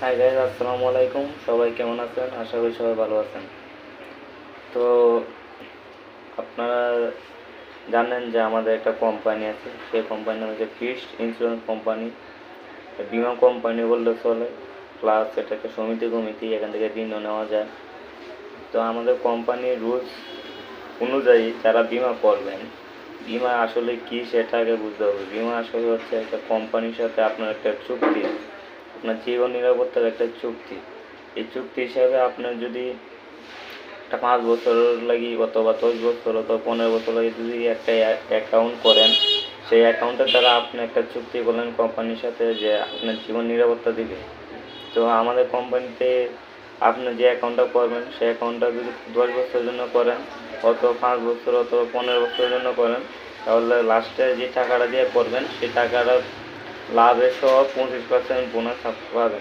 Hi guys, আসসালামু আলাইকুম। সবাই কেমন আছেন? আশা করি সবাই ভালো আছেন। তো আপনারা জানেন যে আমাদের একটা কোম্পানি আছে, সেই কোম্পানি হচ্ছে ফিক্সড ইন্স্যুরেন্স কোম্পানি, বিমা কোম্পানি বললে চলে। প্লাস এটাকে সমিতি এখান থেকে ঋণও নেওয়া যায়। তো আমাদের কোম্পানির রুলস অনুযায়ী যারা বিমা করবেন, বিমা আসলে কি সেটা আগে বুঝতে হবে। বিমা আসলে হচ্ছে একটা কোম্পানির সাথে আপনার একটা চুক্তি, আপনার জীবন নিরাপত্তার একটা চুক্তি। এই চুক্তি হিসাবে আপনার যদি একটা 5 বছর লাগি অথবা 10 বছর অথবা 15 বছর লাগি যদি একটা অ্যাকাউন্ট করেন, সেই অ্যাকাউন্টের দ্বারা আপনি একটা চুক্তি করলেন কোম্পানির সাথে যে আপনার জীবন নিরাপত্তা দিবে। তো আমাদের কোম্পানিতে আপনি যে অ্যাকাউন্টটা করবেন সেই অ্যাকাউন্টটা যদি 10 বছরের জন্য করেন অথবা 5 বছর অথবা 15 বছরের জন্য করেন, তাহলে লাস্টে যে টাকাটা দিয়ে করবেন সেই টাকাটা লাভের সহ 25% বোনাস পাবেন।